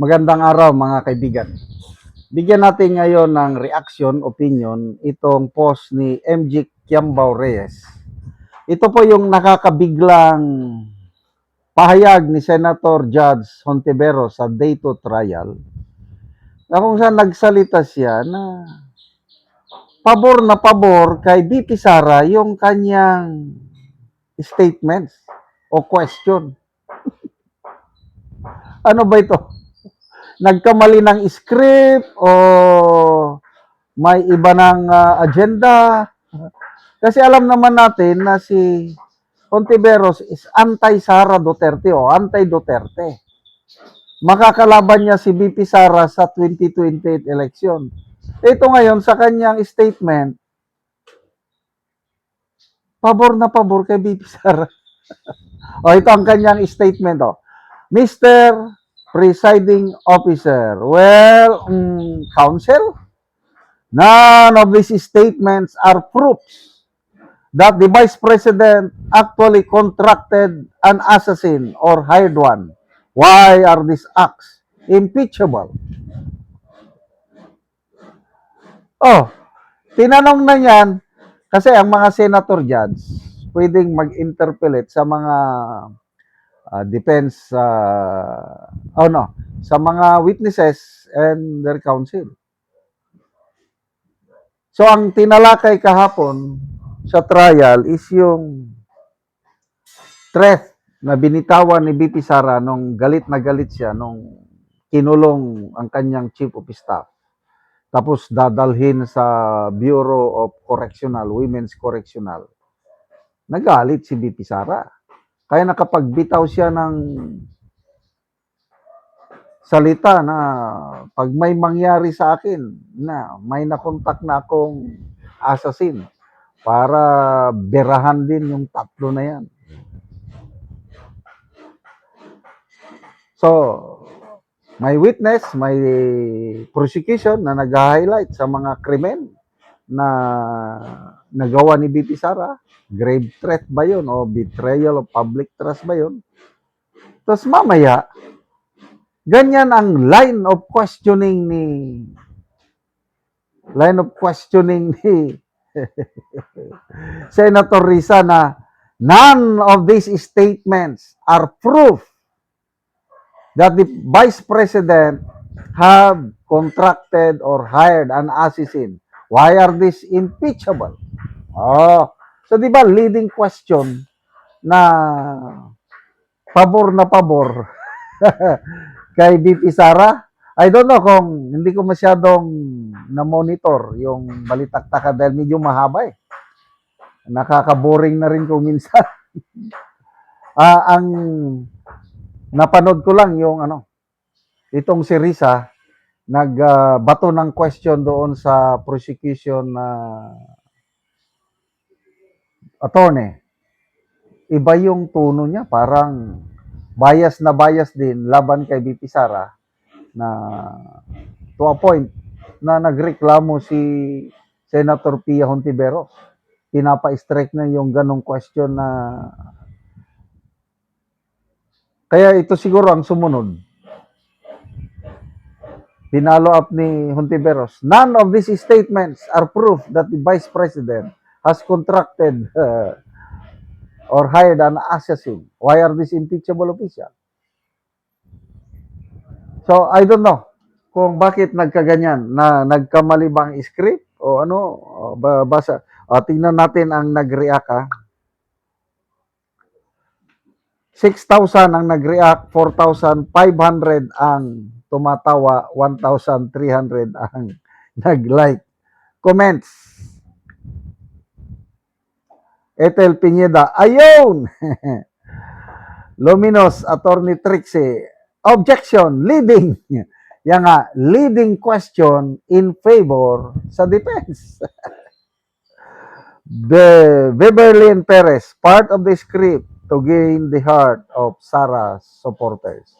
Magandang araw mga kaibigan. Bigyan natin ngayon ng reaction, opinion, itong post ni MG Kiambao Reyes. Ito po yung nakakabiglang pahayag ni Senator Judge Hontiveros sa Day 2 trial na kung saan nagsalita siya na pabor kay BP Sara yung kanyang statements o question. Ano ba ito? Nagkamali ng script o may iba ng agenda? Kasi alam naman natin na si Hontiveros is anti-Sara Duterte o anti-Duterte. Makakalaban niya si BP Sara sa 2028 election. Ito ngayon sa kanyang statement, pabor kay BP Sara. O ito ang kanyang statement. Mr. Presiding Officer, well, Counsel, none of these statements are proofs that the Vice President actually contracted an assassin or hired one. Why are these acts impeachable? Tinanong na yan, kasi ang mga senator judge, pwedeng mag-interpellate sa mga defense, sa mga witnesses and their counsel. So, ang tinalakay kahapon sa trial is yung threat na binitawan ni BP Sara nung galit na galit siya nung kinulong ang kanyang chief of staff. Tapos dadalhin sa Bureau of Correctional, Women's Correctional. Nagalit si BP Sara. Kaya nakapagbitaw siya ng salita na pag may mangyari sa akin na may nakontak na akong assassin para berahan din yung tatlo na yan. So, may witness, may prosecution na nag-highlight sa mga krimen na nagawa ni BP Sara. Grave threat ba yun o betrayal of public trust ba yun? Tapos mamaya, ganyan ang line of questioning ni Senator Risa na none of these statements are proof that the Vice President have contracted or hired an assassin. Why are these impeachable? So di ba leading question na pabor kay BP Sara? I don't know kung hindi ko masyadong na-monitor yung balitaktakan dahil medyo mahaba eh. Nakaka-boring na rin kung minsan. Ang napanood ko lang yung itong si Risa nagbato ng question doon sa prosecution na attorney. Iba yung tono niya, parang bias din laban kay BP Sara na to a point na nagreklamo si Senator Pia Hontiveros. Pinapa-strike na yung ganong question na kaya ito siguro ang sumunod. Pinalo up ni Hontiveros. None of these statements are proof that the Vice President has contracted or hired an assassin. Why are these impeachable officials? So, I don't know kung bakit nagkaganyan na nagkamali bang script o basa. Tingnan natin ang nag-react 6,000 ang nag-react, 4,500 ang tumatawa, 1,300 ang nag-like. Comments. Ethel Pineda, ayun! Luminos, Attorney Trixie, objection, leading. Yan nga, leading question in favor sa defense. Beverly Perez, part of the script to gain the heart of Sara's supporters.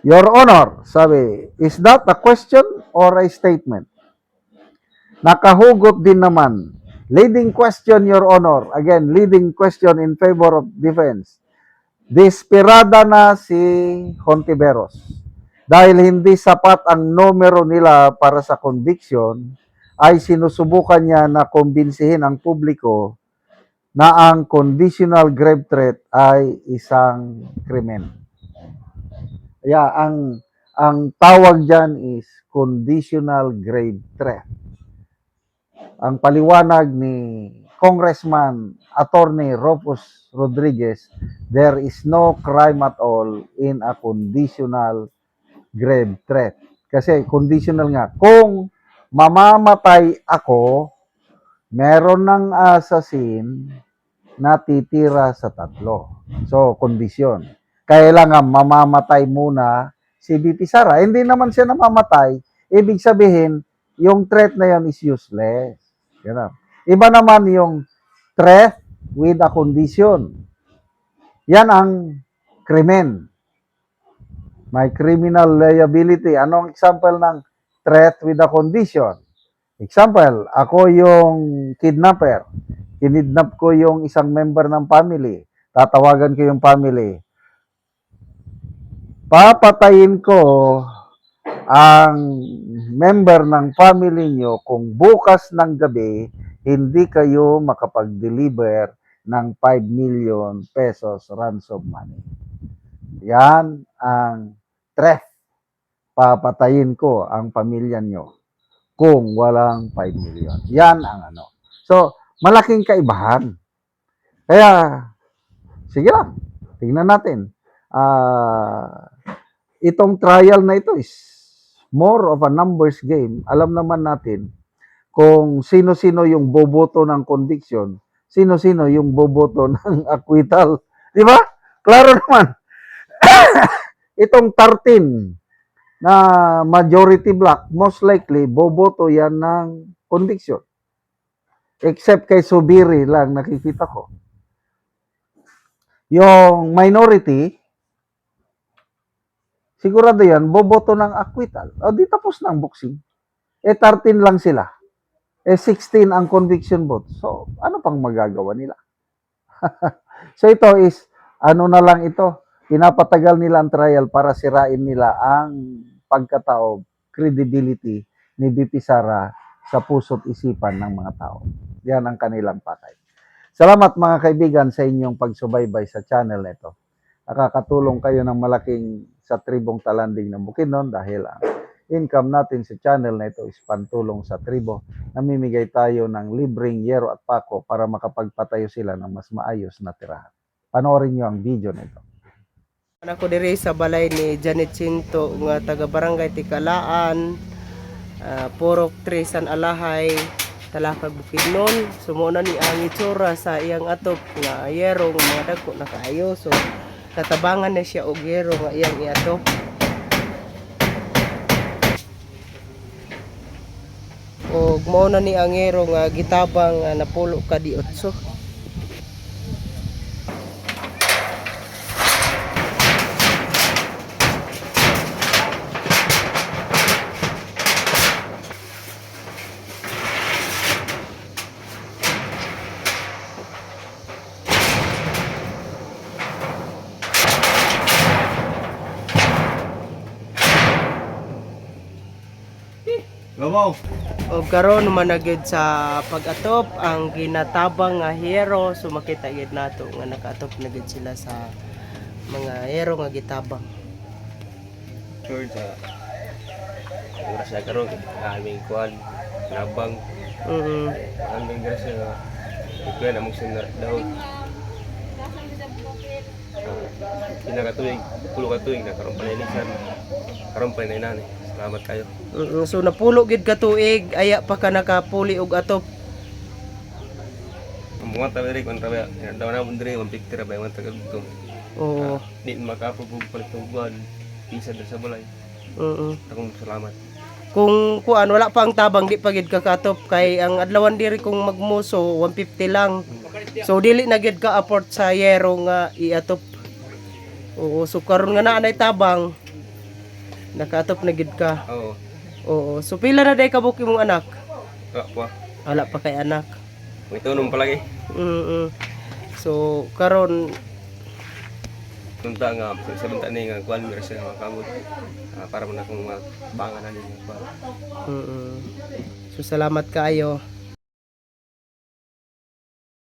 Your Honor, sabi, is that a question or a statement? Nakahugot din naman. Leading question, Your Honor. Again, leading question in favor of defense. Desperada na si Hontiveros. Dahil hindi sapat ang numero nila para sa conviction, ay sinusubukan niya na kumbinsihin ang publiko na ang conditional grave threat ay isang krimen. Kaya ang tawag diyan is conditional grave threat. Ang paliwanag ni Congressman Attorney Rufus Rodriguez, there is no crime at all in a conditional grave threat. Kasi conditional nga, kung mamamatay ako, meron ng assassin na titira sa tatlo. So, kondisyon. Kailangan mamamatay muna si BP Sara. Hindi naman siya namamatay. Ibig sabihin, yung threat na yan is useless. Yan. Iba naman yung threat with a condition. Yan ang krimen. May criminal liability. Anong example ng threat with a condition? Example, ako yung kidnapper. Kinidnap ko yung isang member ng family. Tatawagan ko yung family. Papatayin ko ang member ng family nyo kung bukas ng gabi hindi kayo makapag-deliver ng 5 million pesos ransom money. Yan ang threat. Papatayin ko ang pamilya nyo kung walang 5 million. Yan ang ano. So, malaking kaibahan. Kaya, sige lang, tingnan natin. Itong trial na ito is more of a numbers game. Alam naman natin kung sino-sino yung boboto ng conviction, sino-sino yung boboto ng acquittal. Di ba? Klaro naman. Itong 13 na majority black, most likely, boboto yan ng conviction. Except kay Subiri lang nakikita ko. Yung minority, sigurado yan, boboto ng acquittal. O di tapos na ang boxing. 13 lang sila. 16 ang conviction vote. So, ano pang magagawa nila? So, ito is, ano na lang ito, pinapatagal nila ang trial para sirain nila ang pagkatao, credibility ni BP Sara sa puso't isipan ng mga tao. Yan ang kanilang pakay. Salamat mga kaibigan sa inyong pagsubaybay sa channel nito. Nakakatulong kayo ng malaking sa tribong Talanding ng Bukidnon dahil ang income natin sa channel na ito is pantulong sa tribo. Namimigay tayo ng libreng yero at pako para makapagpatayo sila ng mas maayos na tirahan. Panoorin nyo ang video nito. Ako diri sa balay ni Janet Cinto nga taga Barangay Tikalaan, Purok 3 San Alahay, Talakag Bukidnon. Sumuna ni ang itsura sa iyang atop nga yero nga mga dagko na kaayo. So katabangan na siya og yero nga iyang iatop. Og mao na ni ang yero nga gitabang napulo ka di 8. Gabaw. O karon managid sa pag-atop ang ginatabang nga hero, so makita gid nato nga nakaatop na gid sila sa mga hero nga gitabang. Sure sa oras na karon aming kuan nabang aming grasya nga ikuya na mong sinna daw. Pinakatuig, pulo ka tuig na karon paninisan. Karon pa inani. Salamat kayo. So napulo gid ka tuig, aya pa ka nakapuli og atop. Mga tabi kon tabi daw na mundre on picture ba mga tagal to. Oo. Di makapubog palitugan isa sa balay. Akong salamat. Kung kuan wala pa ang tabang di pa gid ka katop kay ang adlawan diri kung magmuso 150 lang. So dili na gid ka afford sa yero nga iatop. Oo, so karon nga naanay tabang nakaatop na gid ka. Oo. Oo. So pila na day kabuk imong anak? Pa. Wala pa kay anak. Ito nung palagi. So karon Tunta nga sa banta ni nga kuan grasya nga kamot. Para man akong bangan ani nga kuan. So salamat kaayo.